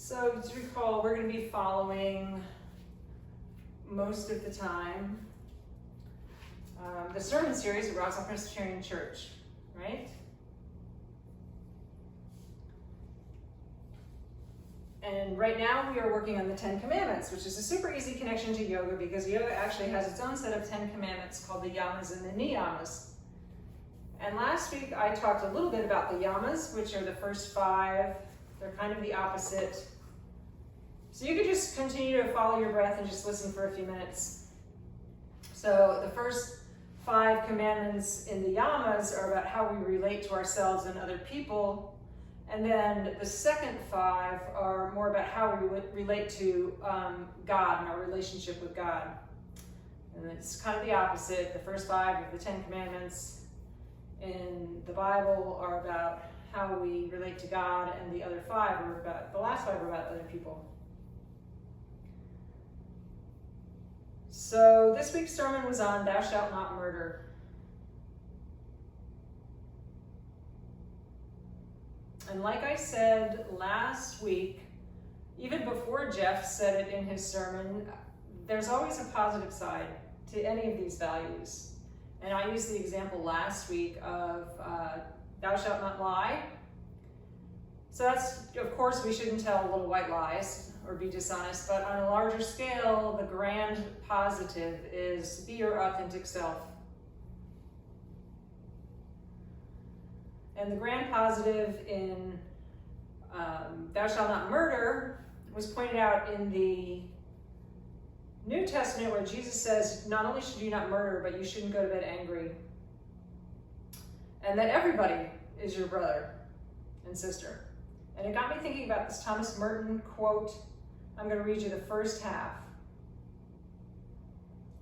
So to recall, we're going to be following most of the time the sermon series at Roxall Presbyterian Church, right? And right now we are working on the 10 Commandments, which is a super easy connection to yoga because yoga actually has its own set of 10 Commandments called the Yamas and the Niyamas. And last week I talked a little bit about the Yamas, which are the first 5. They're kind of the opposite. So you could just continue to follow your breath and just listen for a few minutes. So the first 5 commandments in the Yamas are about how we relate to ourselves and other people. And then the second 5 are more about how we relate to God and our relationship with God. And it's kind of the opposite. The first 5 of the 10 Commandments in the Bible are about how we relate to God, and the other 5 are about, the last 5 are about other people. So this week's sermon was on Thou Shalt Not Murder. And like I said last week, even before Jeff said it in his sermon, there's always a positive side to any of these values. And I used the example last week of Thou shalt not lie. So that's, of course, we shouldn't tell little white lies or be dishonest, but on a larger scale, the grand positive is be your authentic self. And the grand positive in Thou shalt not murder was pointed out in the New Testament, where Jesus says not only should you not murder, but you shouldn't go to bed angry. And that everybody is your brother and sister. And it got me thinking about this Thomas Merton quote. I'm going to read you the first half.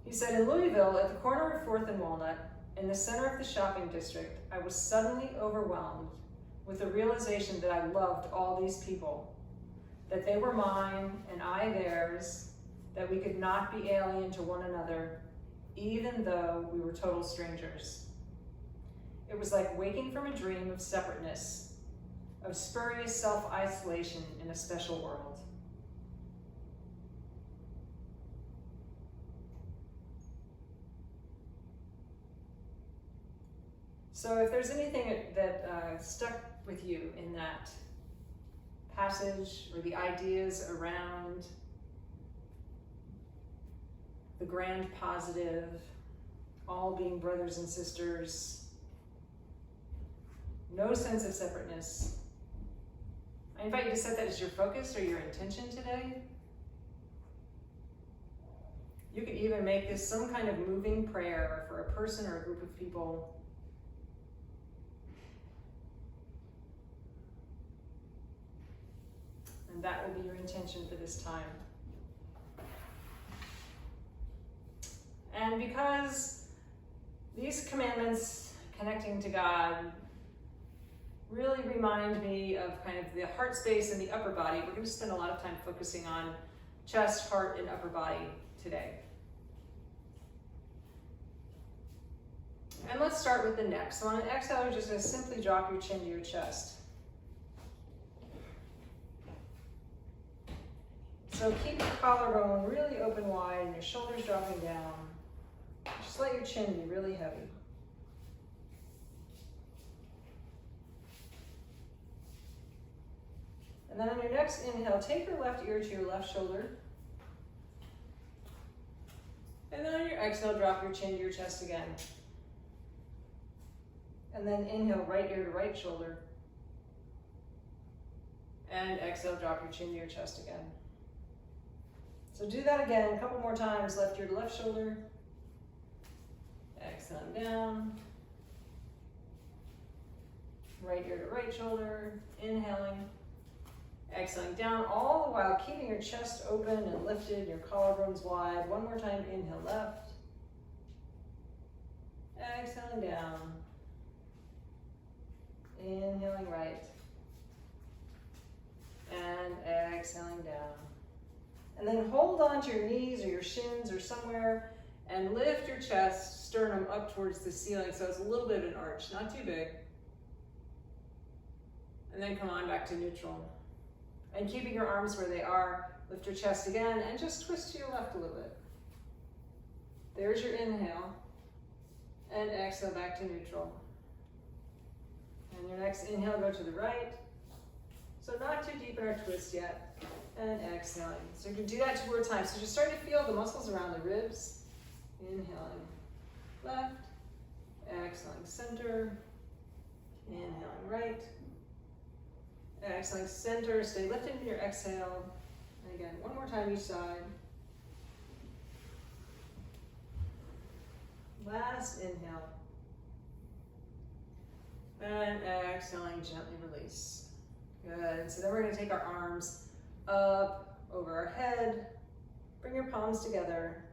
He said, in Louisville, at the corner of 4th and Walnut, in the center of the shopping district, I was suddenly overwhelmed with the realization that I loved all these people, that they were mine and I theirs, that we could not be alien to one another, even though we were total strangers. It was like waking from a dream of separateness, of spurious self-isolation in a special world. So if there's anything that stuck with you in that passage, or the ideas around the grand positive, all being brothers and sisters, no sense of separateness, I invite you to set that as your focus or your intention today. You could even make this some kind of moving prayer for a person or a group of people. And that will be your intention for this time. And because these commandments connecting to God really remind me of kind of the heart space and the upper body, we're going to spend a lot of time focusing on chest, heart, and upper body today. And let's start with the neck. So on an exhale, you're just going to simply drop your chin to your chest. So keep your collarbone really open wide and your shoulders dropping down. Just let your chin be really heavy. And then on your next inhale, take your left ear to your left shoulder. And then on your exhale, drop your chin to your chest again. And then inhale, right ear to right shoulder. And exhale, drop your chin to your chest again. So do that again a couple more times. Left ear to left shoulder. Exhaling down. Right ear to right shoulder. Inhaling. Exhaling down, all the while keeping your chest open and lifted, your collarbones wide. One more time, inhale left. Exhaling down. Inhaling right. And exhaling down. And then hold on to your knees or your shins or somewhere and lift your chest, sternum up towards the ceiling so it's a little bit of an arch, not too big. And then come on back to neutral. And keeping your arms where they are, lift your chest again and just twist to your left a little bit. There's your inhale. And exhale back to neutral. And your next inhale, go to the right. So not too deep in our twist yet. And exhaling. So you can do that 2 more times. So just start to feel the muscles around the ribs. Inhaling left. Exhaling center. Inhaling right. Exhaling center. Stay lifted in your exhale. And again, 1 more time each side. Last inhale. And exhaling, gently release. Good. So then we're going to take our arms up over our head. Bring your palms together.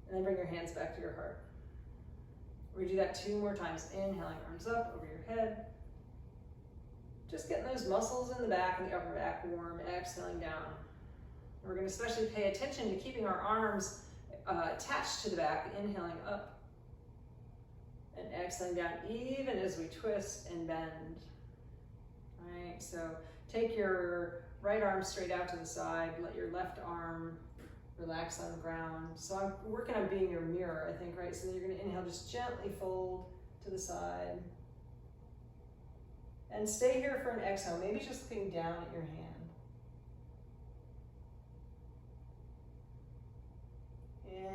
And then bring your hands back to your heart. We do that 2 more times. Inhaling, arms up over your head. Just getting those muscles in the back and the upper back warm. Exhaling down. We're going to especially pay attention to keeping our arms attached to the back, inhaling up and exhaling down, even as we twist and bend. All right, so take your right arm straight out to the side, let your left arm relax on the ground. So I'm working on being your mirror, I think, right? So you're going to inhale, just gently fold to the side. And stay here for an exhale, maybe just looking down at your hand.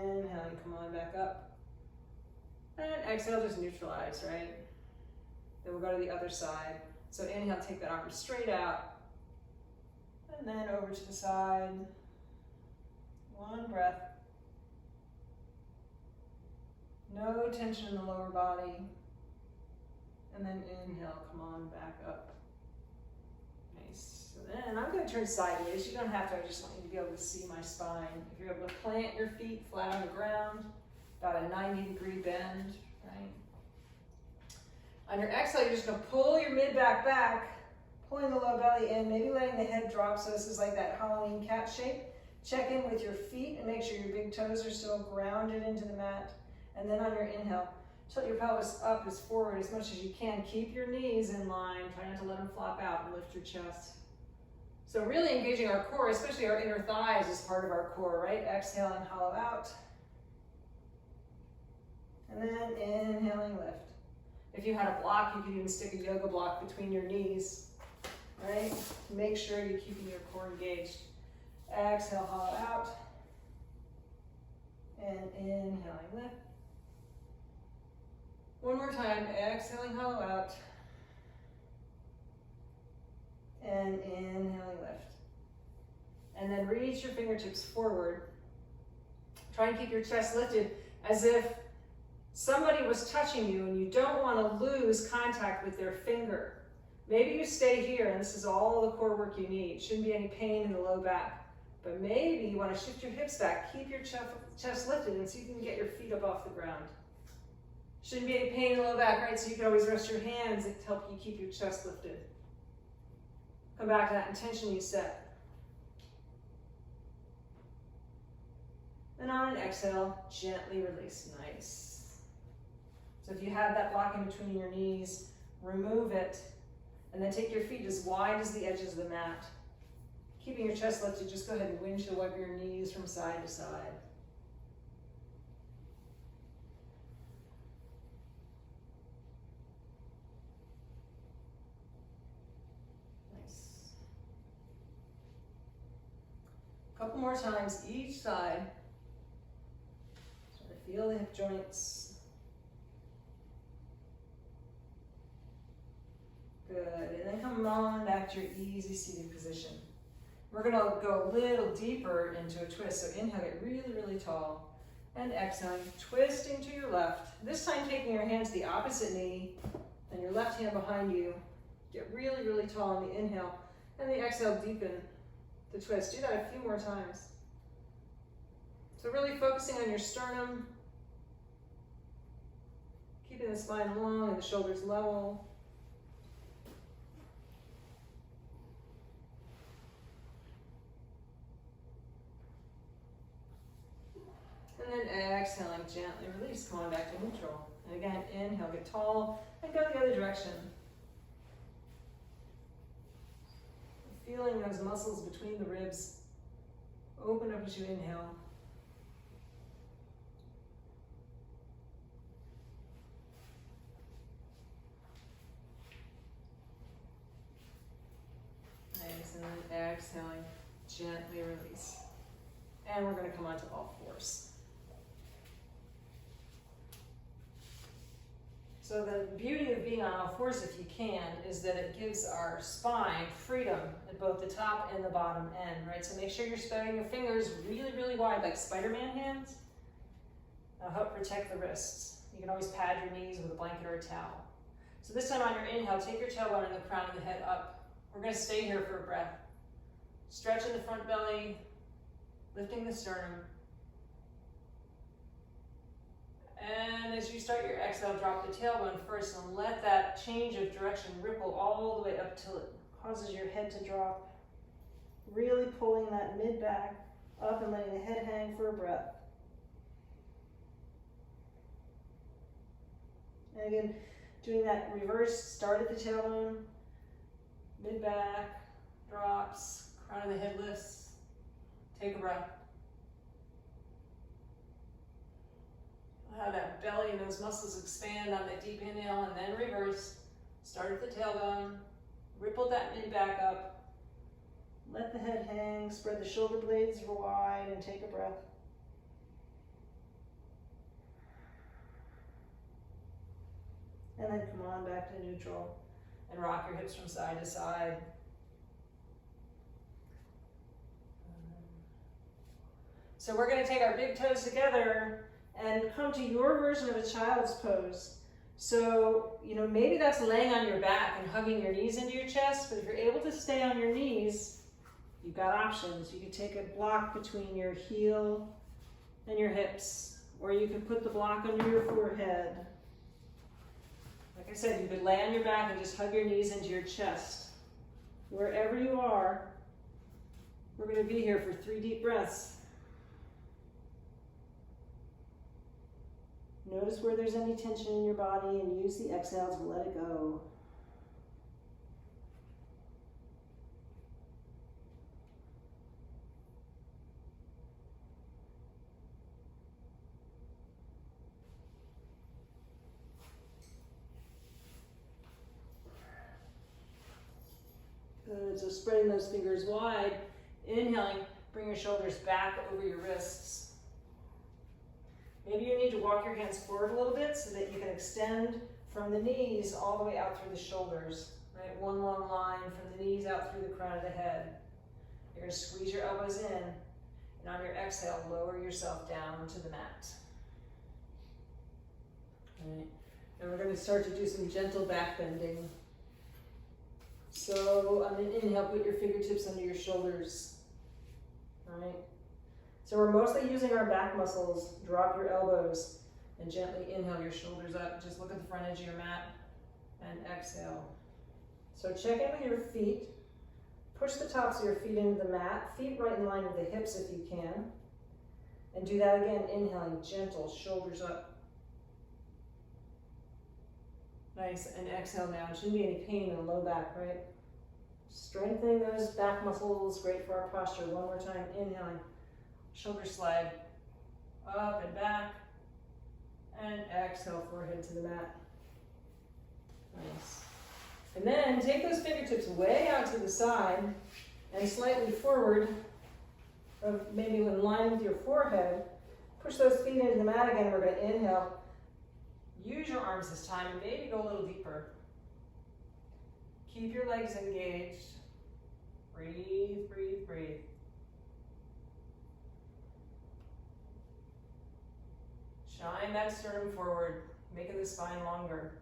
Inhaling, come on back up. And exhale, just neutralize, right? Then we'll go to the other side. So inhale, take that arm straight out. And then over to the side. 1 breath. No tension in the lower body. And then inhale, come on back up. Nice. So then I'm going to turn sideways. You don't have to, I just want you to be able to see my spine. If you're able to plant your feet flat on the ground, about a 90-degree bend, right? On your exhale, you're just going to pull your mid-back back, pulling the low belly in, maybe letting the head drop so this is like that Halloween cat shape. Check in with your feet and make sure your big toes are still grounded into the mat. And then on your inhale, tilt your pelvis up as forward as much as you can. Keep your knees in line. Try not to let them flop out and lift your chest. So really engaging our core, especially our inner thighs, is part of our core, right? Exhaling, hollow out. And then inhaling, lift. If you had a block, you could even stick a yoga block between your knees, right? Make sure you're keeping your core engaged. Exhale, hollow out. And inhaling, lift. 1 more time, exhaling, hollow out. And inhaling, lift. And then reach your fingertips forward. Try and keep your chest lifted as if somebody was touching you and you don't want to lose contact with their finger. Maybe you stay here and this is all the core work you need. Shouldn't be any pain in the low back. But maybe you want to shift your hips back. Keep your chest lifted and so you can get your feet up off the ground. Shouldn't be any pain in the low back, right? So you can always rest your hands to help you keep your chest lifted. Come back to that intention you set. And on an exhale, gently release. Nice. So if you have that block in between your knees, remove it. And then take your feet as wide as the edges of the mat. Keeping your chest lifted, just go ahead and windshield wipe your knees from side to side. Nice. A couple more times each side. Try to feel the hip joints. Good, and then come on back to your easy seated position. We're gonna go a little deeper into a twist. So inhale, get really, really tall. And exhaling, twisting to your left. This time taking your hand to the opposite knee and your left hand behind you. Get really, really tall on the inhale. And the exhale, deepen the twist. Do that a few more times. So really focusing on your sternum. Keeping the spine long and the shoulders level. And then exhaling, gently release. Come on back to neutral. And again, inhale, get tall, and go the other direction. Feeling those muscles between the ribs open up as you inhale. Nice, and then exhaling, gently release. And we're going to come onto all fours. So the beauty of being on all fours, if you can, is that it gives our spine freedom at both the top and the bottom end, right? So make sure you're spreading your fingers really, really wide, like Spider-Man hands. That'll help protect the wrists. You can always pad your knees with a blanket or a towel. So this time on your inhale, take your tailbone and the crown of the head up. We're going to stay here for a breath. Stretch in the front belly, lifting the sternum. And as you start your exhale, drop the tailbone first and let that change of direction ripple all the way up till it causes your head to drop. Really pulling that mid back up and letting the head hang for a breath. And again, doing that reverse, start at the tailbone, mid back, drops, crown of the head lifts. Take a breath. Allow that belly and those muscles expand on the deep inhale and then reverse. Start at the tailbone, ripple that mid back up. Let the head hang, spread the shoulder blades wide and take a breath. And then come on back to neutral and rock your hips from side to side. So we're going to take our big toes together and come to your version of a child's pose. So, maybe that's laying on your back and hugging your knees into your chest, but if you're able to stay on your knees, you've got options. You could take a block between your heel and your hips, or you could put the block under your forehead. Like I said, you could lay on your back and just hug your knees into your chest. Wherever you are, we're going to be here for 3 deep breaths. Notice where there's any tension in your body and use the exhale to let it go. Good, so spreading those fingers wide, inhaling, bring your shoulders back over your wrists. Maybe you need to walk your hands forward a little bit so that you can extend from the knees all the way out through the shoulders, right? One long line from the knees out through the crown of the head. You're going to squeeze your elbows in, and on your exhale, lower yourself down to the mat. All right. And we're going to start to do some gentle back bending. So on an inhale, put your fingertips under your shoulders. All right. So we're mostly using our back muscles. Drop your elbows and gently inhale your shoulders up. Just look at the front edge of your mat and exhale. So check in with your feet. Push the tops of your feet into the mat. Feet right in line with the hips if you can. And do that again, inhaling, gentle, shoulders up. Nice, and exhale now. Shouldn't be any pain in the low back, right? Strengthening those back muscles, great for our posture. One more time, inhaling. Shoulder slide up and back, and exhale, forehead to the mat. Nice. And then take those fingertips way out to the side and slightly forward, maybe in line with your forehead. Push those feet into the mat again. We're going to inhale. Use your arms this time and maybe go a little deeper. Keep your legs engaged. Breathe, breathe, breathe. Shine that sternum forward, making the spine longer.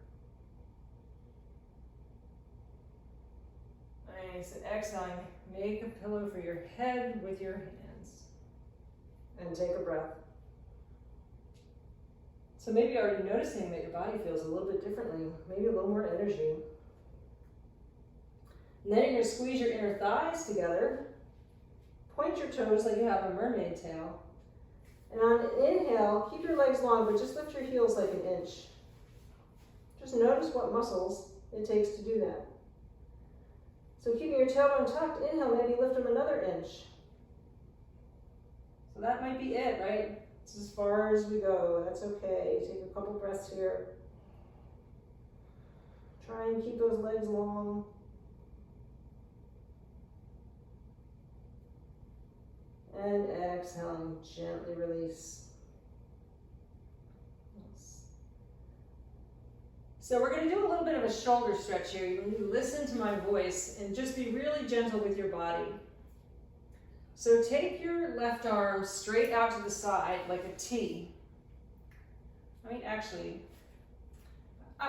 Nice, and exhaling, make a pillow for your head with your hands. And take a breath. So maybe you're already noticing that your body feels a little bit differently, maybe a little more energy. And then you're going to squeeze your inner thighs together. Point your toes like you have a mermaid tail. And on an inhale, keep your legs long, but just lift your heels like an inch. Just notice what muscles it takes to do that. So keeping your tailbone tucked, inhale, maybe lift them another inch. So that might be it, right? It's as far as we go. That's okay. Take a couple breaths here. Try and keep those legs long. And exhale, gently release. So we're going to do a little bit of a shoulder stretch here. You listen to my voice and just be really gentle with your body. So take your left arm straight out to the side like a T. I'm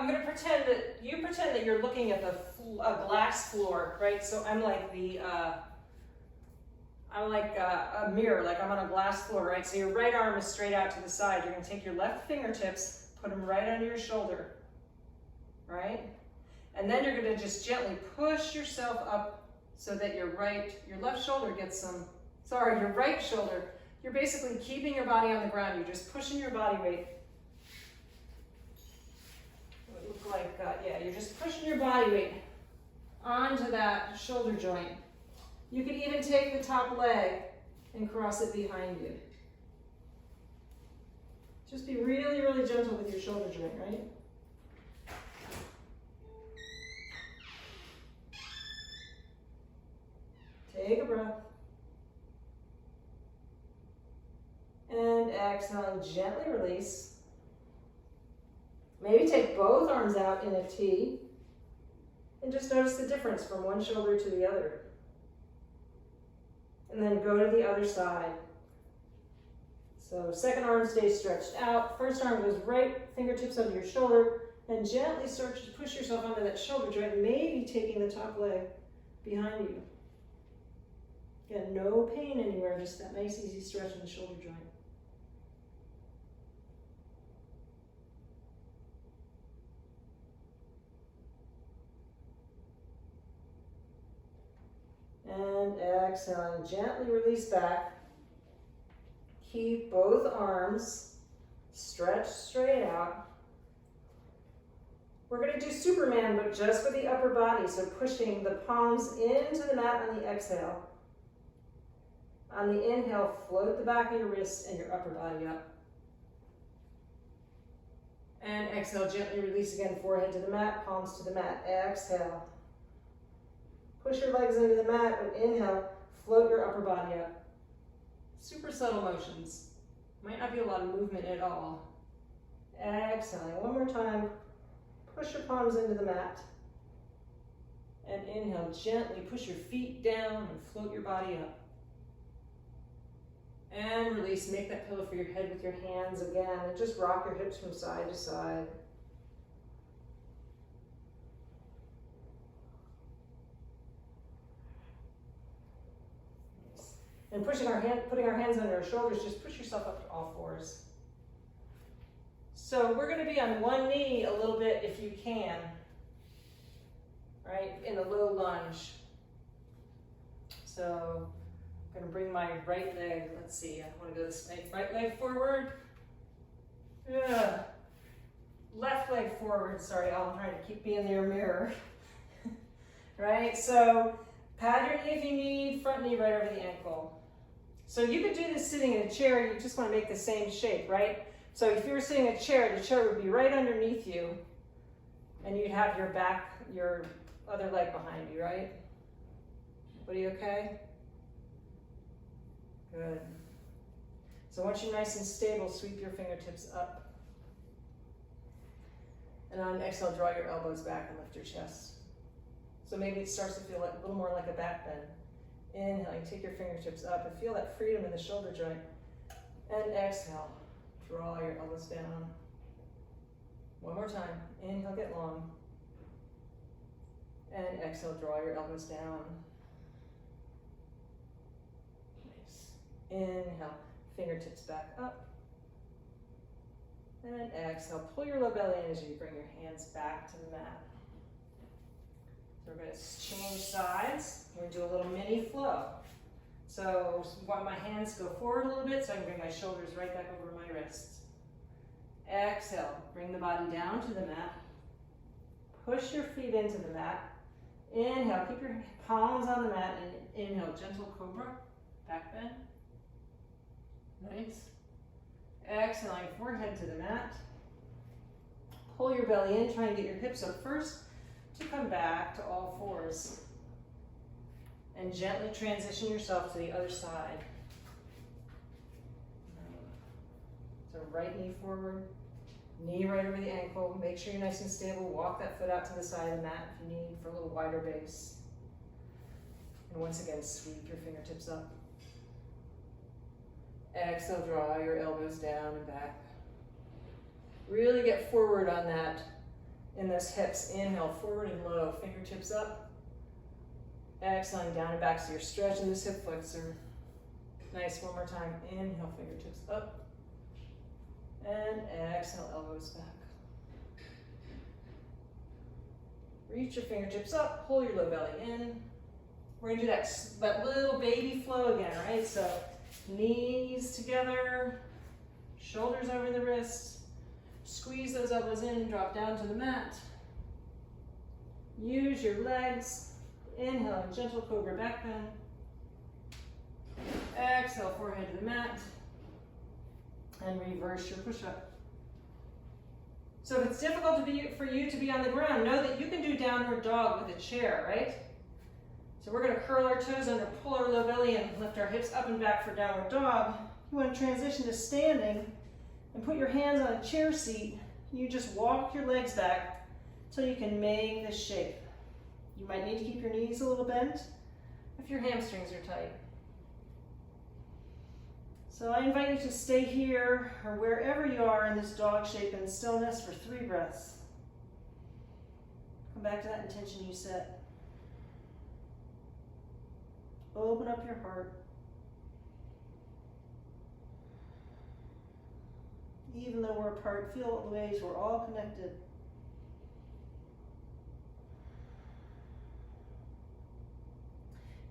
going to pretend that you're looking at a glass floor, right? So I'm like a mirror, like I'm on a glass floor, right? So your right arm is straight out to the side. You're going to take your left fingertips, put them right under your shoulder, right? And then you're going to just gently push yourself up so that your right shoulder, you're basically keeping your body on the ground. You're just pushing your body weight. It would look like, you're just pushing your body weight onto that shoulder joint. You could even take the top leg and cross it behind you. Just be really, really gentle with your shoulder joint, right? Take a breath. And exhale, and gently release. Maybe take both arms out in a T and just notice the difference from one shoulder to the other. And then go to the other side. So second arm stays stretched out. First arm goes right fingertips under your shoulder and gently start to push yourself onto that shoulder joint, maybe taking the top leg behind you. Again, no pain anywhere, just that nice easy stretch in the shoulder joint. And exhale, and gently release back. Keep both arms stretched straight out. We're going to do Superman, but just for the upper body, so pushing the palms into the mat on the exhale. On the inhale, float the back of your wrists and your upper body up. And exhale, gently release again, forehead to the mat, palms to the mat. Exhale. Push your legs into the mat, and inhale, float your upper body up. Super subtle motions. Might not be a lot of movement at all. Exhaling, one more time. Push your palms into the mat. And inhale, gently push your feet down and float your body up. And release, make that pillow for your head with your hands again, and just rock your hips from side to side. And putting our hands under our shoulders, just push yourself up to all fours. So we're going to be on one knee a little bit if you can, right, in a low lunge. So I'm going to bring my right leg, let's see, I want to go this way. Right leg forward. Yeah. Left leg forward, sorry, I'm trying to keep being your mirror. Right, so pad your knee if you need, front knee right over the ankle. So you could do this sitting in a chair, you just want to make the same shape, right? So if you were sitting in a chair, the chair would be right underneath you, and you'd have your other leg behind you, right? Everybody okay? Good. So once you're nice and stable, sweep your fingertips up. And on exhale, draw your elbows back and lift your chest. So maybe it starts to feel like a little more like a back bend. Inhaling, take your fingertips up and feel that freedom in the shoulder joint. And exhale, draw your elbows down. One more time. Inhale, get long. And exhale, draw your elbows down. Nice. Inhale, fingertips back up. And exhale, pull your low belly in as you bring your hands back to the mat. So we're going to change sides. We're going to do a little mini flow. So I want my hands to go forward a little bit so I can bring my shoulders right back over my wrists. Exhale, bring the body down to the mat. Push your feet into the mat. Inhale, keep your palms on the mat, and inhale, gentle cobra, back bend. Nice. Exhaling, forehead to the mat. Pull your belly in, try and get your hips up first to come back to all fours. And gently transition yourself to the other side. So right knee forward, knee right over the ankle. Make sure you're nice and stable. Walk that foot out to the side of the mat if you need for a little wider base. And once again, sweep your fingertips up. Exhale, draw your elbows down and back. Really get forward on that in those hips. Inhale, forward and low, fingertips up. Exhaling down and back, so you're stretching this hip flexor. Nice, one more time. Inhale, fingertips up. And exhale, elbows back. Reach your fingertips up, pull your low belly in. We're gonna do that little baby flow again, right? So knees together, shoulders over the wrists. Squeeze those elbows in, drop down to the mat. Use your legs. Inhale, gentle cobra back bend. Exhale, forehead to the mat. And reverse your push-up. So if it's difficult for you to be on the ground, know that you can do downward dog with a chair, right? So we're gonna curl our toes under, pull our low belly in, lift our hips up and back for downward dog. You wanna transition to standing and put your hands on a chair seat. You just walk your legs back so you can make this shape. You might need to keep your knees a little bent if your hamstrings are tight. So I invite you to stay here or wherever you are in this dog shape in stillness for 3 breaths. Come back to that intention you set. Open up your heart. Even though we're apart, feel the ways we're all connected.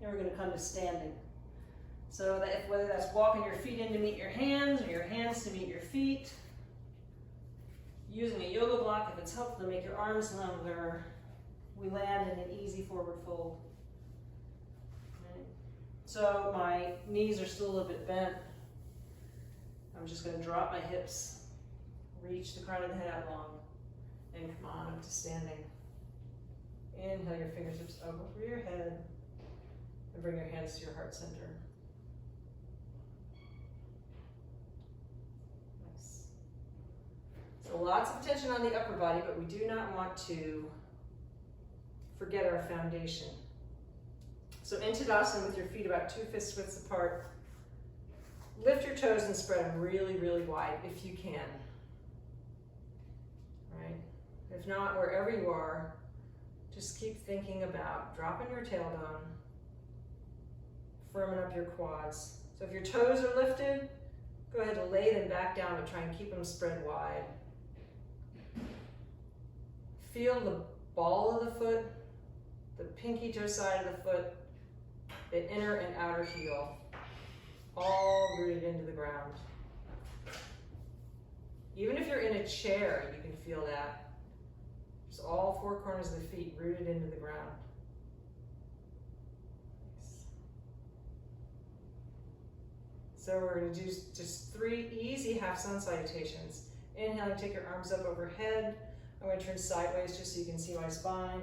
Now we're going to come to standing. So that whether that's walking your feet in to meet your hands or your hands to meet your feet, using a yoga block if it's helpful to make your arms longer, we land in an easy forward fold. Right. So my knees are still a little bit bent. I'm just going to drop my hips, reach the crown of the head out long, and come on up to standing. Inhale your fingertips up over your head, and bring your hands to your heart center. Nice. So lots of tension on the upper body, but we do not want to forget our foundation. So in Tadasana with your feet about 2 fist widths apart, lift your toes and spread them really, really wide if you can. Right? If not, wherever you are, just keep thinking about dropping your tailbone, firming up your quads. So if your toes are lifted, go ahead and lay them back down, but try and keep them spread wide. Feel the ball of the foot, the pinky toe side of the foot, the inner and outer heel, all rooted into the ground. Even if you're in a chair, you can feel that. Just all 4 corners of the feet rooted into the ground. So we're going to do just 3 easy half sun salutations. Inhaling, take your arms up overhead. I'm going to turn sideways just so you can see my spine.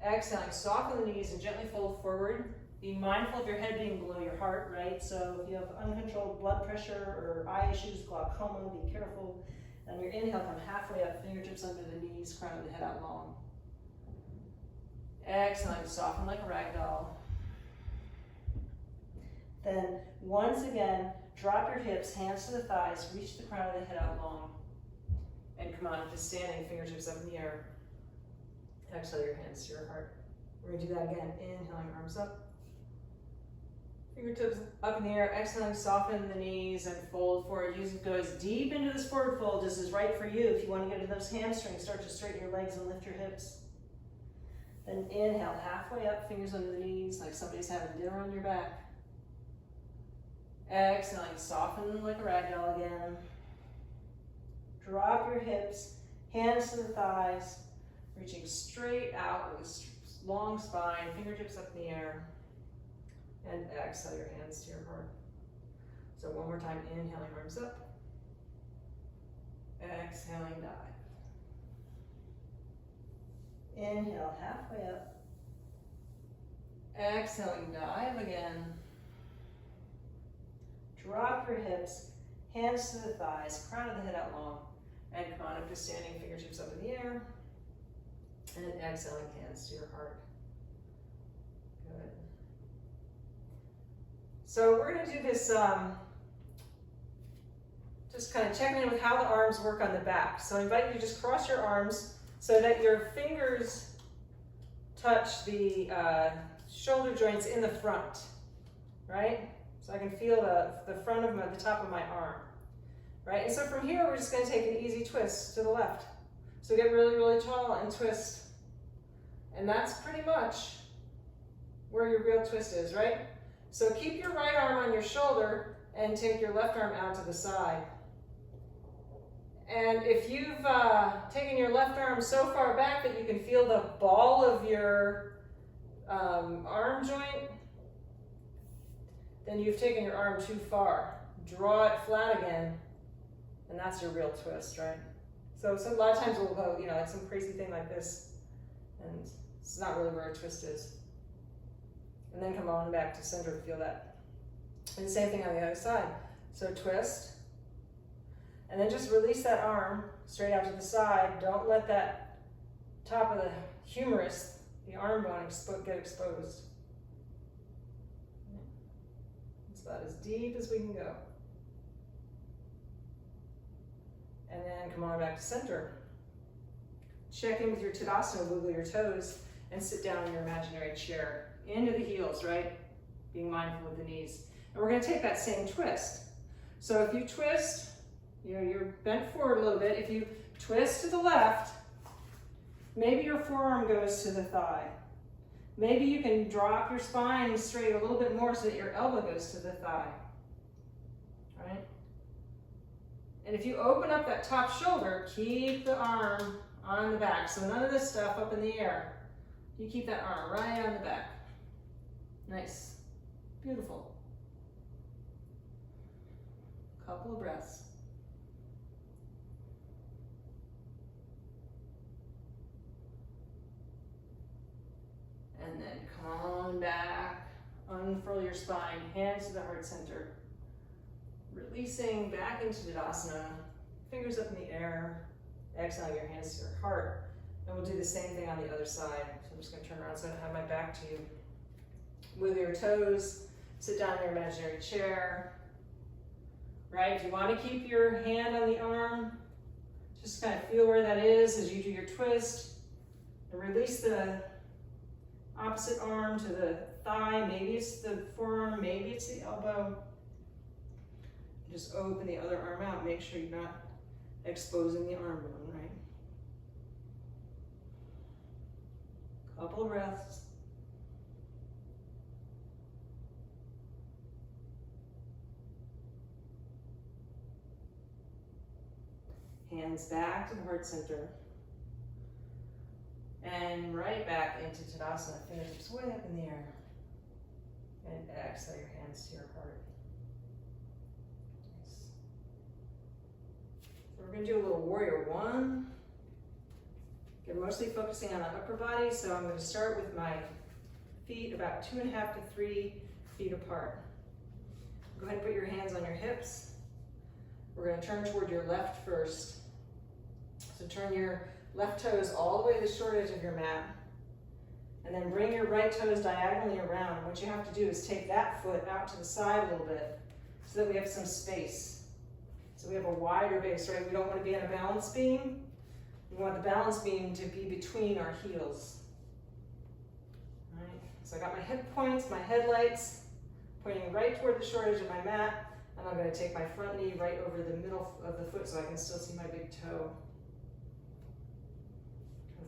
Exhaling, soften the knees and gently fold forward. Be mindful of your head being below your heart, right? So if you have uncontrolled blood pressure or eye issues, glaucoma, be careful. On your inhale, come halfway up, fingertips under the knees, crown of the head out long. Exhaling, soften like a rag doll. Then, once again, drop your hips, hands to the thighs, reach the crown of the head out long. And come on up to standing, fingertips up in the air. Exhale your hands to your heart. We're gonna do that again. Inhaling, arms up. Fingertips up in the air, exhaling, soften the knees and fold forward. Go as deep into this forward fold as is right for you. If you want to get into those hamstrings, start to straighten your legs and lift your hips. Then inhale, halfway up, fingers under the knees, like somebody's having dinner on your back. Exhaling, soften like a rag doll again. Drop your hips, hands to the thighs, reaching straight out with long spine, fingertips up in the air, and exhale your hands to your heart. So one more time, inhaling, arms up. Exhaling, dive. Inhale, halfway up. Exhaling, dive again. Drop your hips, hands to the thighs, crown of the head out long, and come on up to standing, fingertips up in the air, and exhaling, hands to your heart. Good. So we're going to do this, just kind of checking in with how the arms work on the back. So I invite you to just cross your arms so that your fingers touch the shoulder joints in the front, right? So I can feel the front of the top of my arm, right? And so from here, we're just going to take an easy twist to the left. So get really, really tall and twist. And that's pretty much where your real twist is, right? So keep your right arm on your shoulder and take your left arm out to the side. And if you've taken your left arm so far back that you can feel the ball of your arm joint, then you've taken your arm too far. Draw it flat again, and that's your real twist, right? So a lot of times we'll go, like some crazy thing like this, and it's not really where a twist is. And then come on back to center to feel that. And the same thing on the other side. So twist, and then just release that arm straight out to the side. Don't let that top of the humerus, the arm bone, get exposed. It's about as deep as we can go. And then come on back to center. Check in with your Tadasana, wiggle your toes, and sit down in your imaginary chair. Into the heels, right? Being mindful of the knees. And we're going to take that same twist. So if you twist, you're bent forward a little bit. If you twist to the left, maybe your forearm goes to the thigh. Maybe you can drop your spine straight a little bit more so that your elbow goes to the thigh. Right? And if you open up that top shoulder, keep the arm on the back. So none of this stuff up in the air. You keep that arm right on the back. Nice. Beautiful. Couple of breaths. And then come on back. Unfurl your spine. Hands to the heart center. Releasing back into Tadasana. Fingers up in the air. Exhaling your hands to your heart. And we'll do the same thing on the other side. So I'm just going to turn around so I don't have my back to you. Wiggle your toes. Sit down in your imaginary chair. Right? If you want to keep your hand on the arm, just kind of feel where that is as you do your twist. And release the opposite arm to the thigh. Maybe it's the forearm, maybe it's the elbow. Just open the other arm out. Make sure you're not exposing the arm bone, right? Couple of breaths. Hands back to the heart center. And right back into Tadasana. Fingertips way up in the air. And exhale your hands to your heart. Nice. So we're going to do a little warrior one. You're mostly focusing on the upper body, so I'm going to start with my feet about 2.5 to 3 feet apart. Go ahead and put your hands on your hips. We're going to turn toward your left first. So turn your left toes all the way to the short edge of your mat. And then bring your right toes diagonally around. What you have to do is take that foot out to the side a little bit so that we have some space. So we have a wider base, right? We don't want to be on a balance beam. We want the balance beam to be between our heels. All right. So I got my hip points, my headlights, pointing right toward the short edge of my mat. And I'm going to take my front knee right over the middle of the foot so I can still see my big toe.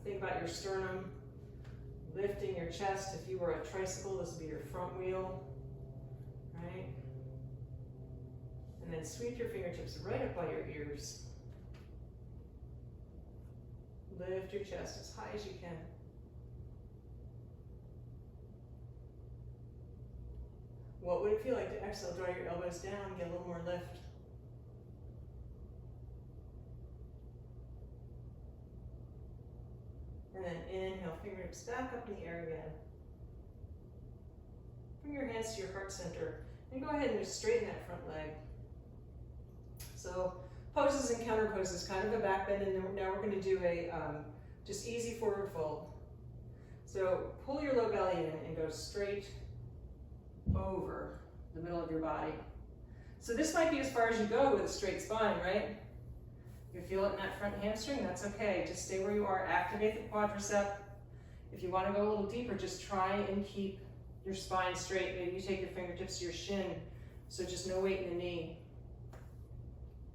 Think about your sternum, lifting your chest. If you were a tricycle, this would be your front wheel, right? And then sweep your fingertips right up by your ears. Lift your chest as high as you can. What would it feel like to exhale? Draw your elbows down, get a little more lift. And then inhale, fingertips back up in the air again. Bring your hands to your heart center and go ahead and just straighten that front leg. So poses and counter poses, kind of a back bend, and then now we're going to do a just easy forward fold. So pull your low belly in and go straight over the middle of your body. So this might be as far as you go with a straight spine, right? If you feel it in that front hamstring, that's okay. Just stay where you are, activate the quadricep. If you want to go a little deeper, just try and keep your spine straight. Maybe you take your fingertips to your shin, so just no weight in the knee,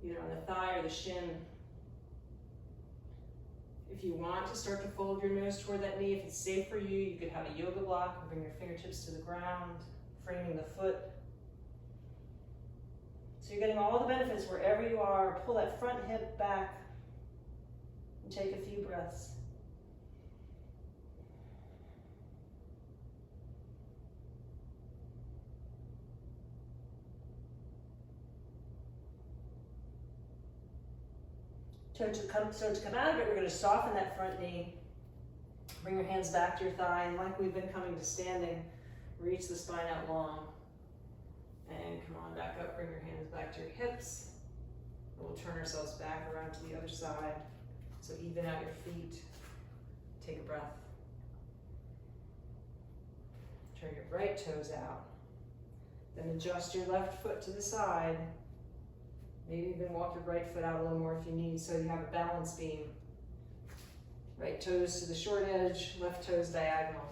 either on the thigh or the shin. If you want to start to fold your nose toward that knee, if it's safe for you, you could have a yoga block and bring your fingertips to the ground, framing the foot. So you're getting all the benefits wherever you are. Pull that front hip back and take a few breaths. So to come out of it, we're going to soften that front knee. Bring your hands back to your thigh, and like we've been coming to standing, reach the spine out long. And come on back up, bring your hands back to your hips. And we'll turn ourselves back around to the other side. So even out your feet. Take a breath. Turn your right toes out. Then adjust your left foot to the side. Maybe even walk your right foot out a little more if you need, so you have a balance beam. Right toes to the short edge, left toes diagonal.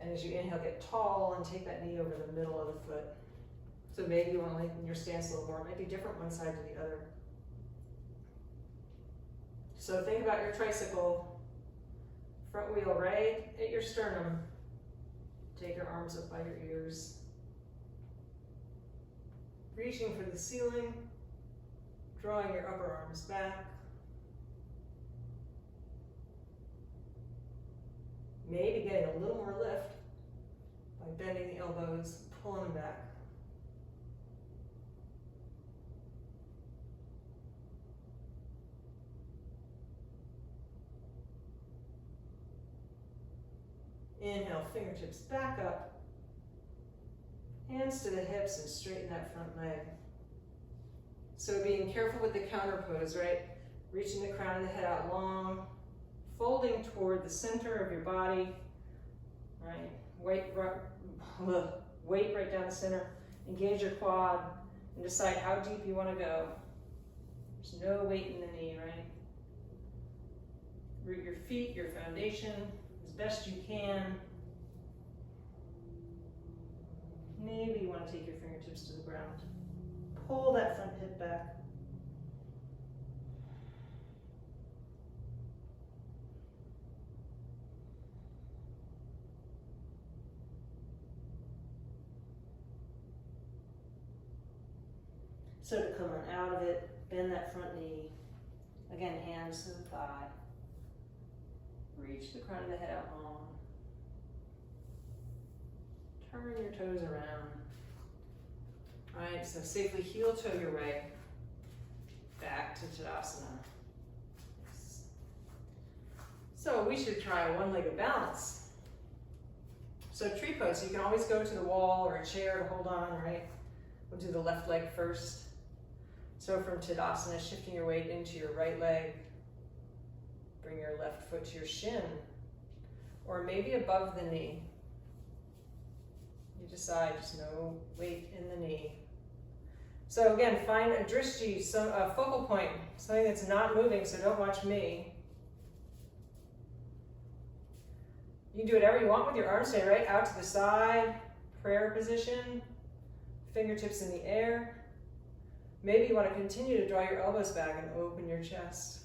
And as you inhale, get tall and take that knee over the middle of the foot. So maybe you want to lengthen your stance a little more. It might be different one side to the other. So think about your tricycle. Front wheel right at your sternum. Take your arms up by your ears. Reaching for the ceiling, drawing your upper arms back. Maybe getting a little more lift by bending the elbows, pulling them back. Inhale, fingertips back up. Hands to the hips and straighten that front leg. So being careful with the counter pose, right? Reaching the crown of the head out long, folding toward the center of your body, right? Weight right down the center. Engage your quad and decide how deep you want to go. There's no weight in the knee, right? Root your feet, your foundation, as best you can. Maybe you want to take your fingertips to the ground. Pull that front hip back. So to come on out of it, bend that front knee. Again, hands to the thigh. Reach the crown of the head out long. Turn your toes around. All right, so safely heel toe your way back to Tadasana. Yes. So we should try a one-legged balance. So tree pose, so you can always go to the wall or a chair to hold on, right? We'll do the left leg first. So from Tadasana, shifting your weight into your right leg. Bring your left foot to your shin, or maybe above the knee. You decide, just no weight in the knee. So again, find a drishti, a focal point, something that's not moving, so don't watch me. You can do whatever you want with your arms, stay right out to the side, prayer position, fingertips in the air. Maybe you want to continue to draw your elbows back and open your chest.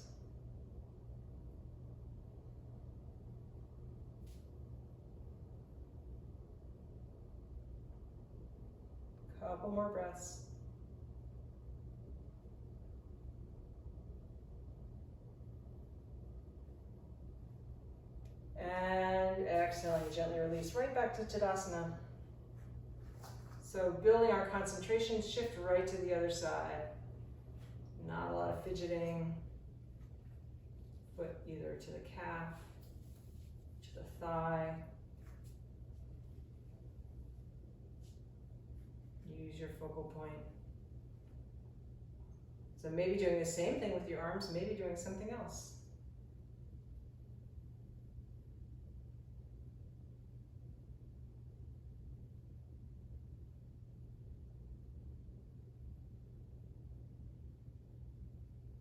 Couple more breaths. And exhaling, gently release right back to Tadasana. So building our concentration, shift right to the other side. Not a lot of fidgeting. Foot either to the calf, to the thigh. Use your focal point. So maybe doing the same thing with your arms, maybe doing something else.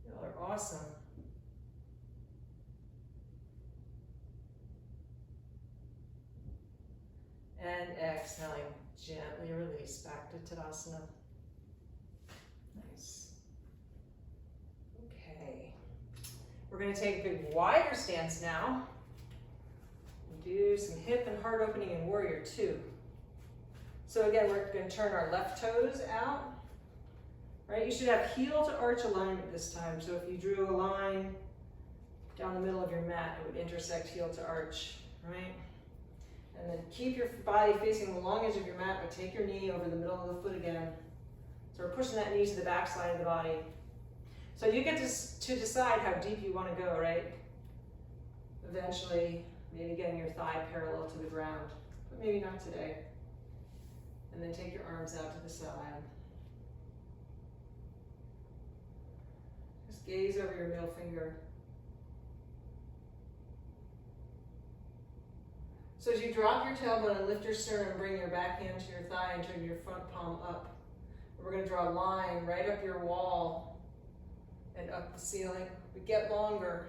Y'all are awesome. And exhaling, gently release back to Tadasana. Nice. Okay. We're going to take a big wider stance now. Do some hip and heart opening in Warrior Two. So again, we're going to turn our left toes out. Right? You should have heel to arch alignment this time. So if you drew a line down the middle of your mat, it would intersect heel to arch, right? And then keep your body facing the long edge of your mat, but take your knee over the middle of the foot again. So we're pushing that knee to the back side of the body. So you get to decide how deep you want to go, right? Eventually, maybe getting your thigh parallel to the ground, but maybe not today. And then take your arms out to the side. Just gaze over your middle finger. So as you drop your tailbone and lift your sternum, bring your back hand to your thigh and turn your front palm up. We're going to draw a line right up your wall and up the ceiling. We get longer,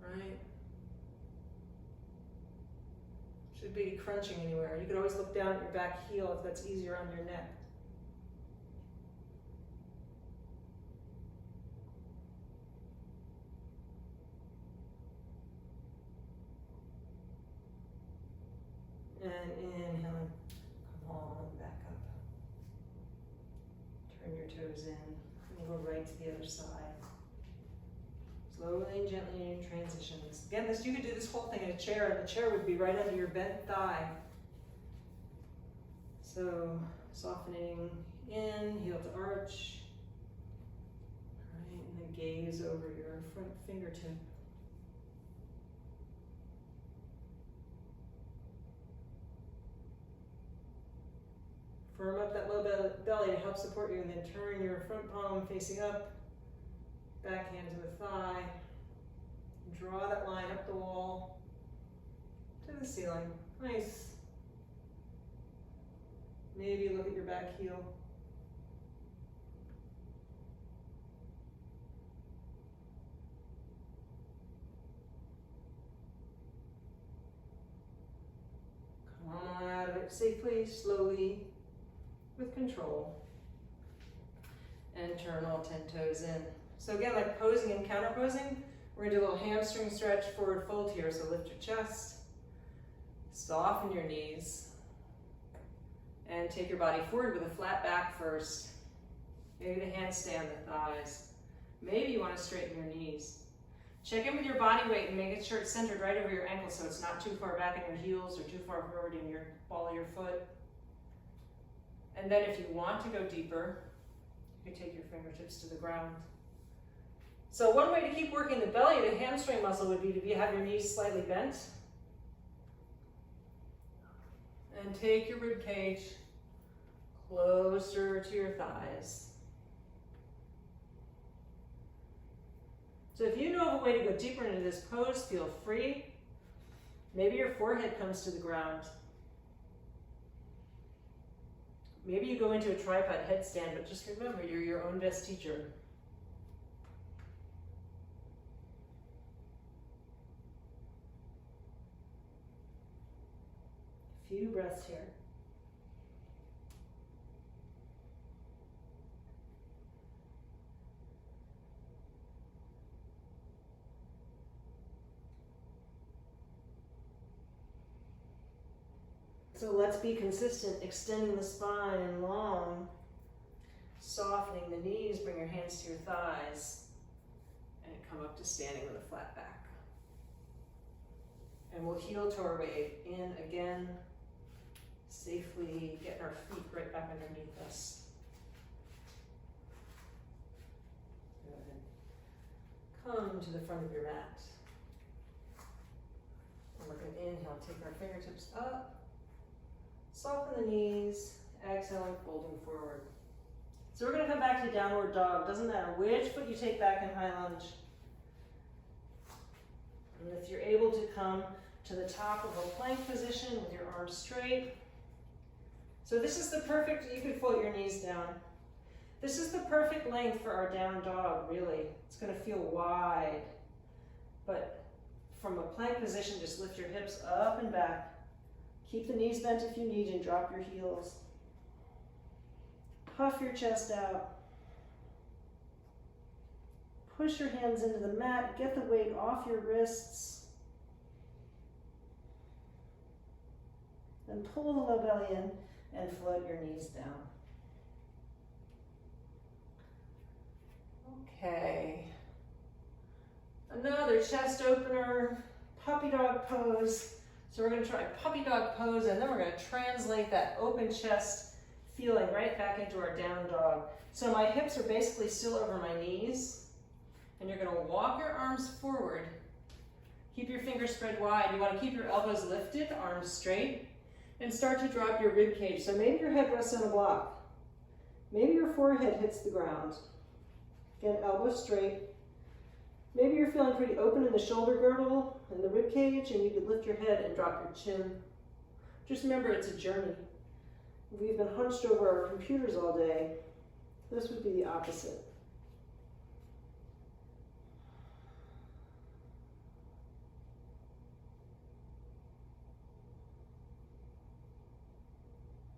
right? Should be crunching anywhere. You could always look down at your back heel if that's easier on your neck. And inhaling, come on back up. Turn your toes in, and go right to the other side. Slowly and gently in transitions. Again, you could do this whole thing in a chair, and the chair would be right under your bent thigh. So softening in, heel to arch. All right, and then gaze over your front fingertip. Firm up that low belly to help support you, and then turn your front palm facing up, back hand to the thigh. Draw that line up the wall to the ceiling. Nice. Maybe look at your back heel. Come on out of it safely, slowly, with control. And turn all 10 toes in. So again, like posing and counter posing, we're gonna do a little hamstring stretch, forward fold here. So lift your chest, soften your knees, and take your body forward with a flat back first. Maybe the hands stay on the thighs. Maybe you wanna straighten your knees. Check in with your body weight and make sure it's centered right over your ankle so it's not too far back in your heels or too far forward in your ball of your foot. And then if you want to go deeper, you can take your fingertips to the ground. So one way to keep working the belly, the hamstring muscle, would be to have your knees slightly bent. And take your rib cage closer to your thighs. So if you know of a way to go deeper into this pose, feel free. Maybe your forehead comes to the ground. Maybe you go into a tripod headstand, but just remember, you're your own best teacher. A few breaths here. So let's be consistent, extending the spine long, softening the knees, bring your hands to your thighs, and come up to standing with a flat back. And we'll heel to our wave. In again, safely getting our feet right back underneath us. Go ahead. Come to the front of your mat. And we're going to inhale, take our fingertips up, soften the knees, exhaling, folding forward. So we're going to come back to downward dog. Doesn't matter which foot you take back in high lunge. And if you're able to come to the top of a plank position with your arms straight. So this is the perfect, you could float your knees down. This is the perfect length for our down dog, really. It's going to feel wide. But from a plank position, just lift your hips up and back. Keep the knees bent if you need and drop your heels. Puff your chest out. Push your hands into the mat. Get the weight off your wrists. And pull the low belly in and float your knees down. Okay. Another chest opener, puppy dog pose. So we're going to try puppy dog pose, and then we're going to translate that open chest feeling right back into our down dog. So my hips are basically still over my knees, and you're going to walk your arms forward. Keep your fingers spread wide. You want to keep your elbows lifted, arms straight, and start to drop your rib cage. So maybe your head rests on a block. Maybe your forehead hits the ground. Again, elbows straight. Maybe you're feeling pretty open in the shoulder girdle and the rib cage, and you could lift your head and drop your chin. Just remember, it's a journey. We've been hunched over our computers all day. This would be the opposite.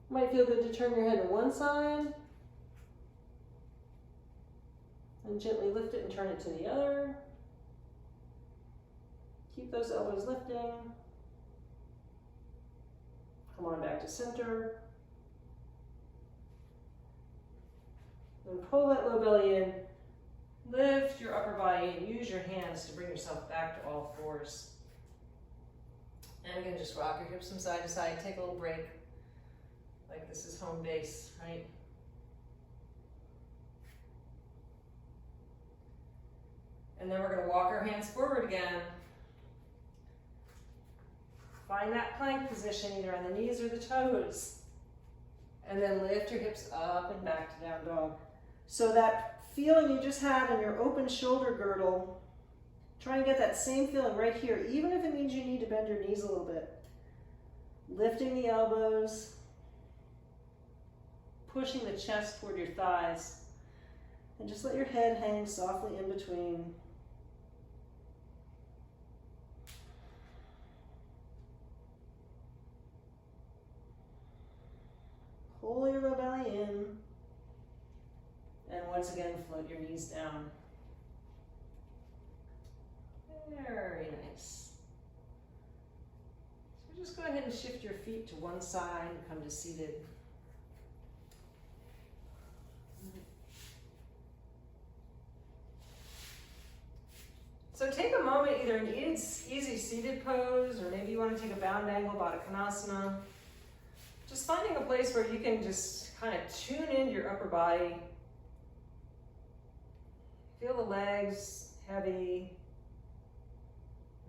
Might feel good to turn your head to one side and gently lift it and turn it to the other. Keep those elbows lifting. Come on back to center. And pull that low belly in. Lift your upper body and use your hands to bring yourself back to all fours. And again, just rock your hips from side to side. Take a little break. Like this is home base, right? And then we're going to walk our hands forward again. Find that plank position either on the knees or the toes. And then lift your hips up and back to down dog. So that feeling you just had in your open shoulder girdle, try and get that same feeling right here, even if it means you need to bend your knees a little bit. Lifting the elbows, pushing the chest toward your thighs, and just let your head hang softly in between. Pull your low belly in, and once again, float your knees down. Very nice. So just go ahead and shift your feet to one side and come to seated. So take a moment, either an easy seated pose, or maybe you want to take a bound angle, Baddha Konasana. Just finding a place where you can just kind of tune into your upper body. Feel the legs heavy,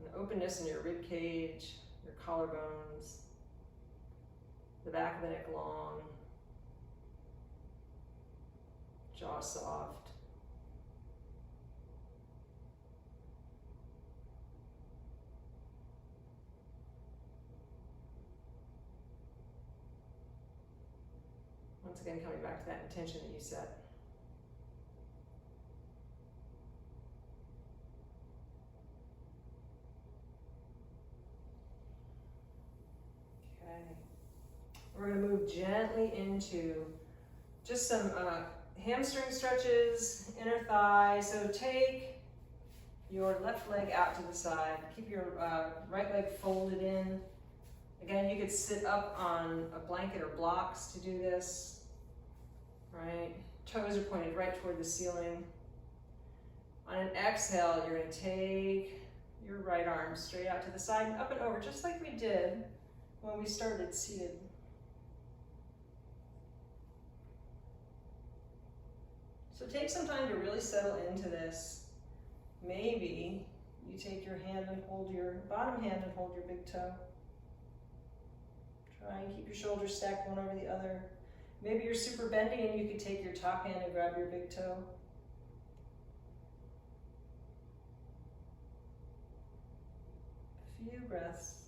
an openness in your rib cage, your collarbones, the back of the neck long, jaw soft. Once again, coming back to that intention that you set. Okay. We're going to move gently into just some hamstring stretches, inner thigh. So take your left leg out to the side. Keep your right leg folded in. Again, you could sit up on a blanket or blocks to do this. Right? Toes are pointed right toward the ceiling. On an exhale, you're going to take your right arm straight out to the side and up and over, just like we did when we started seated. So take some time to really settle into this. Maybe you take your hand and hold your bottom hand and hold your big toe. Try and keep your shoulders stacked one over the other. Maybe you're super bendy and you could take your top hand and grab your big toe. A few breaths.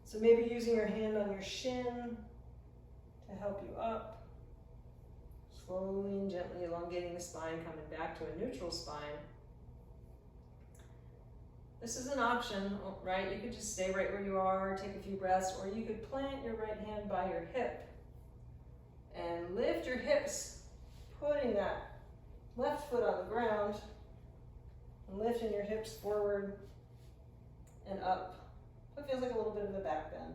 So maybe using your hand on your shin to help you up. Slowly and gently elongating the spine, coming back to a neutral spine. This is an option, right? You could just stay right where you are, take a few breaths, or you could plant your right hand by your hip and lift your hips, putting that left foot on the ground and lifting your hips forward and up. So it feels like a little bit of a back bend.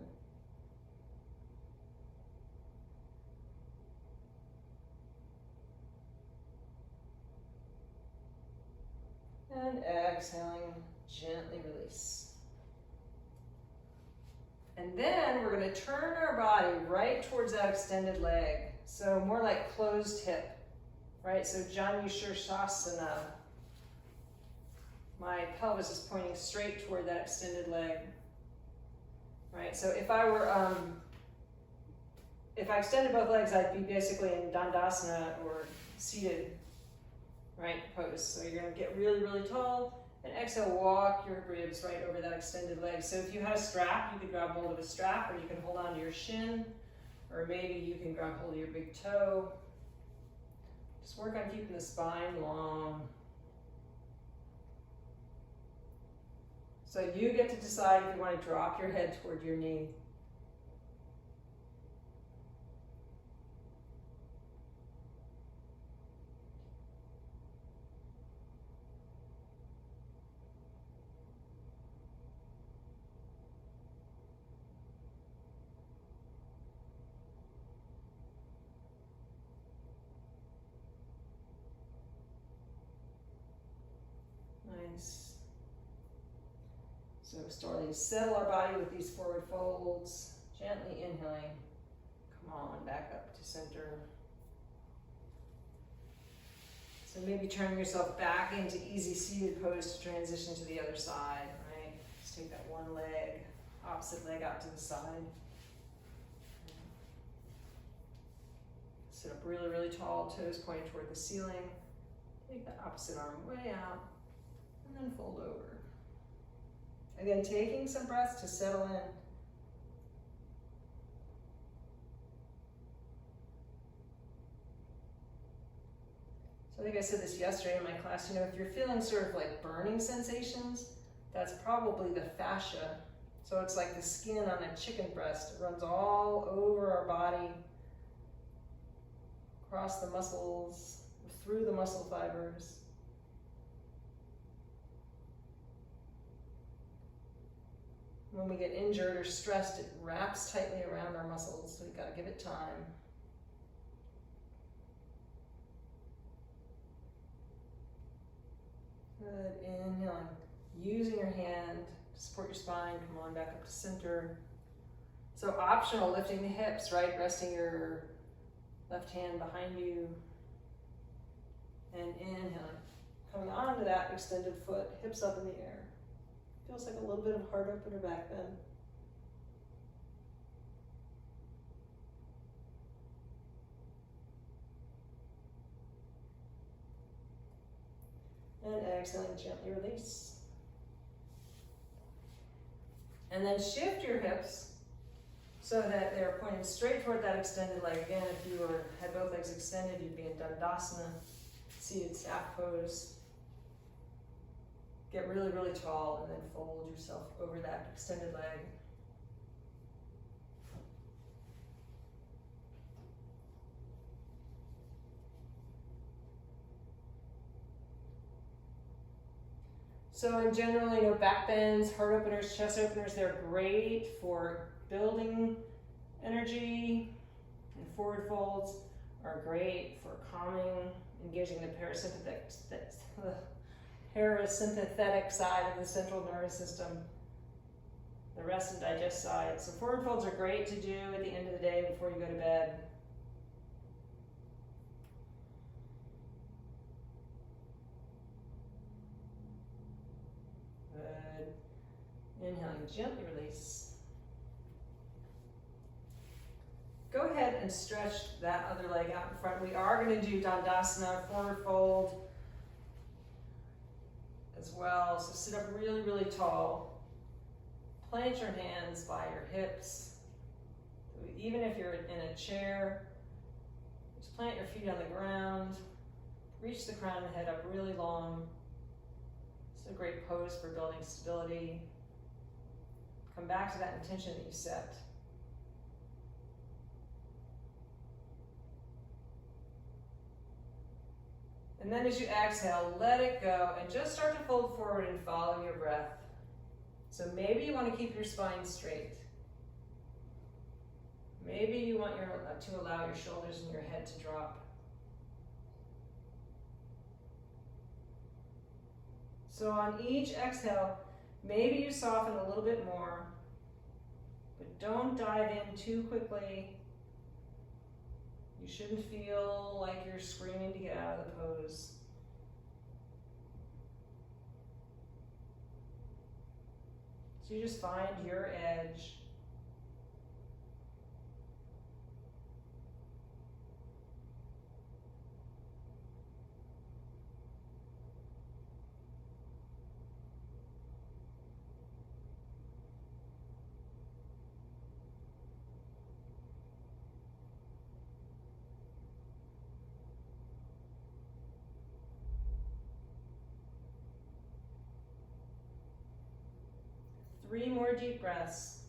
And exhaling, gently release. And then we're going to turn our body right towards that extended leg. So more like closed hip, right? So Janu Shirshasana. My pelvis is pointing straight toward that extended leg. Right, so if I extended both legs, I'd be basically in Dandasana or seated, right, pose. So you're gonna get really, really tall and exhale, walk your ribs right over that extended leg. So if you had a strap, you could grab hold of a strap, or you can hold on to your shin, or maybe you can grab hold of your big toe. Just work on keeping the spine long. So you get to decide if you want to drop your head toward your knee. Nice. So starting to settle our body with these forward folds, gently inhaling. Come on, back up to center. So maybe turning yourself back into easy seated pose to transition to the other side, right? Just take that one leg, opposite leg out to the side. Sit up really, really tall, toes pointing toward the ceiling. Take that opposite arm way out, and then fold over. Again, taking some breaths to settle in. So I think I said this yesterday in my class, if you're feeling sort of like burning sensations, that's probably the fascia. So it's like the skin on a chicken breast. It runs all over our body, across the muscles, through the muscle fibers. When we get injured or stressed, it wraps tightly around our muscles, so we've got to give it time. Good, inhaling. Using your hand to support your spine, come on back up to center. So optional, lifting the hips, right? Resting your left hand behind you. And inhaling. Coming onto that extended foot, hips up in the air. Feels like a little bit of heart opener back bend. And exhaling, gently release. And then shift your hips so that they're pointing straight toward that extended leg. Again, if you had both legs extended, you'd be in Dandasana, seated staff pose. Get really, really tall and then fold yourself over that extended leg. So in general, back bends, heart openers, chest openers, they're great for building energy, and forward folds are great for calming, engaging the parasympathetic side of the central nervous system, the rest and digest side. So forward folds are great to do at the end of the day before you go to bed. Good. Inhaling, gently release. Go ahead and stretch that other leg out in front. We are going to do Dandasana, forward fold as well. So sit up really, really tall. Plant your hands by your hips. Even if you're in a chair, just plant your feet on the ground. Reach the crown and head up really long. It's a great pose for building stability. Come back to that intention that you set. And then as you exhale, let it go and just start to fold forward and follow your breath. So maybe you want to keep your spine straight. Maybe you want to allow your shoulders and your head to drop. So on each exhale, maybe you soften a little bit more, but don't dive in too quickly. You shouldn't feel like you're screaming to get out of the pose. So you just find your edge. Three more deep breaths.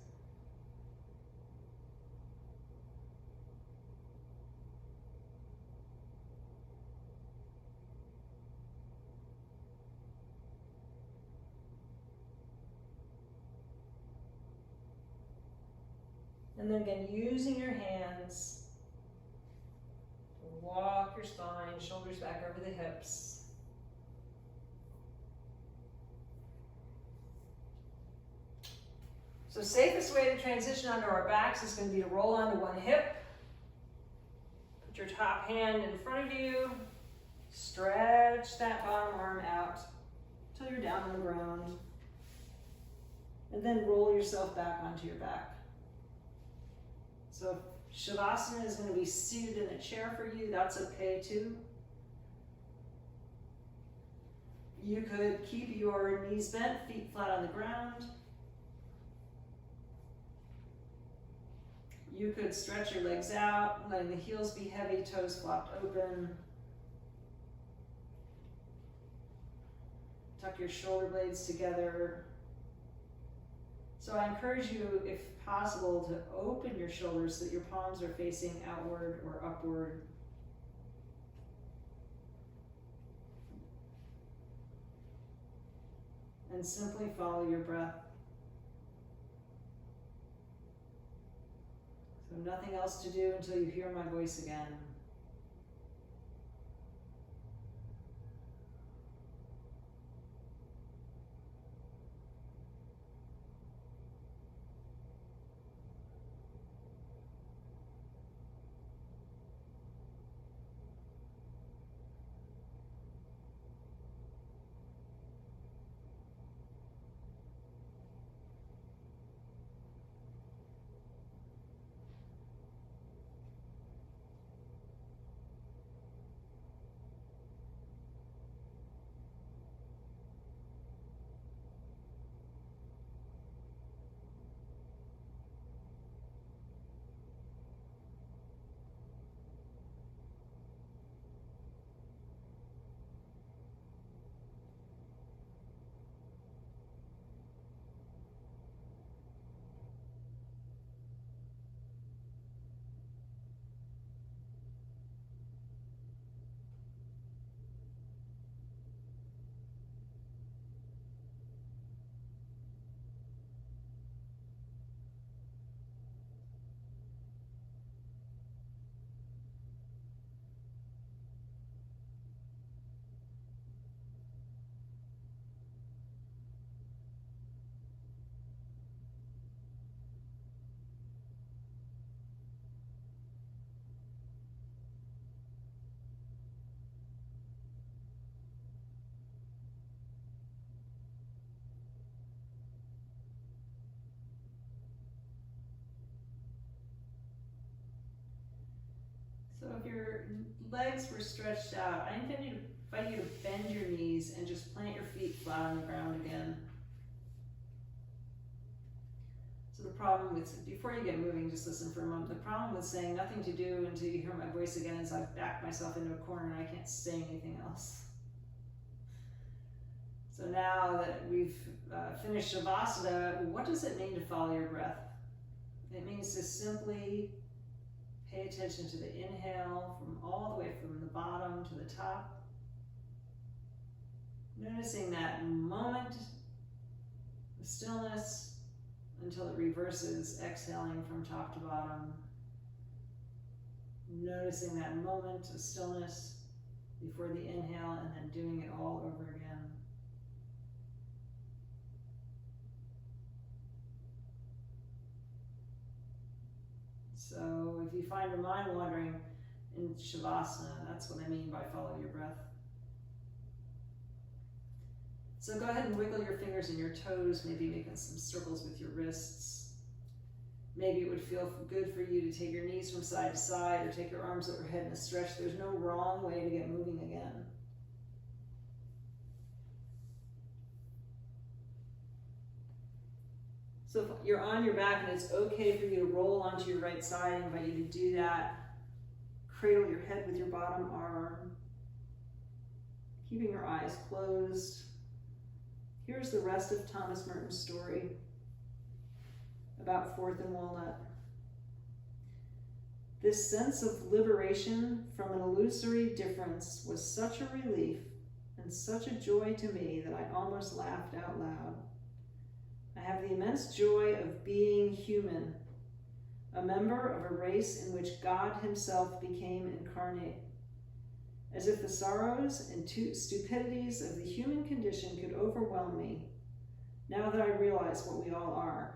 And then again, using your hands to walk your spine, shoulders back over the hips. So safest way to transition onto our backs is going to be to roll onto one hip. Put your top hand in front of you. Stretch that bottom arm out till you're down on the ground. And then roll yourself back onto your back. So if Shavasana is going to be seated in a chair for you, that's okay too. You could keep your knees bent, feet flat on the ground. You could stretch your legs out, letting the heels be heavy, toes flopped open. Tuck your shoulder blades together. So I encourage you, if possible, to open your shoulders so that your palms are facing outward or upward. And simply follow your breath. So nothing else to do until you hear my voice again. So if your legs were stretched out, I invite you to bend your knees and just plant your feet flat on the ground again. So the problem with, before you get moving, just listen for a moment. The problem with saying nothing to do until you hear my voice again is I've backed myself into a corner and I can't say anything else. So now that we've finished Shavasana, what does it mean to follow your breath? It means to simply pay attention to the inhale from all the way from the bottom to the top. Noticing that moment of stillness until it reverses, exhaling from top to bottom. Noticing that moment of stillness before the inhale and then doing it all over again. So if you find your mind wandering in Shavasana, that's what I mean by follow your breath. So go ahead and wiggle your fingers and your toes, maybe making some circles with your wrists. Maybe it would feel good for you to take your knees from side to side or take your arms overhead in a stretch. There's no wrong way to get moving again. So if you're on your back and it's okay for you to roll onto your right side, I invite you to do that. Cradle your head with your bottom arm, keeping your eyes closed. Here's the rest of Thomas Merton's story about 4th and Walnut. This sense of liberation from an illusory difference was such a relief and such a joy to me that I almost laughed out loud. I have the immense joy of being human, a member of a race in which God himself became incarnate. As if the sorrows and stupidities of the human condition could overwhelm me, now that I realize what we all are.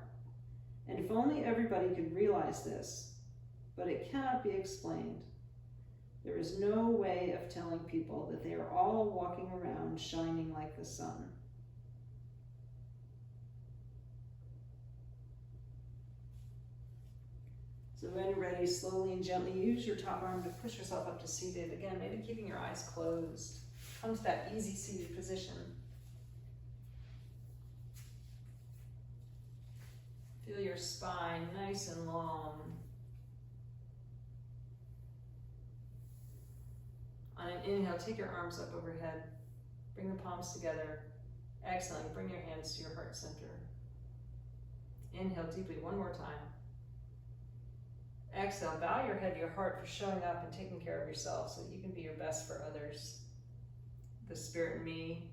And if only everybody could realize this, but it cannot be explained. There is no way of telling people that they are all walking around shining like the sun. So when you're ready, slowly and gently use your top arm to push yourself up to seated. Again, maybe keeping your eyes closed. Come to that easy seated position. Feel your spine nice and long. On an inhale, take your arms up overhead. Bring the palms together. Exhaling, bring your hands to your heart center. Inhale deeply one more time. Exhale, bow your head to your heart for showing up and taking care of yourself so that you can be your best for others. The Spirit in me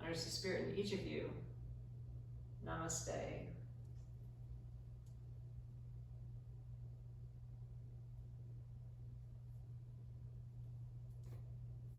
honors the Spirit in each of you. Namaste.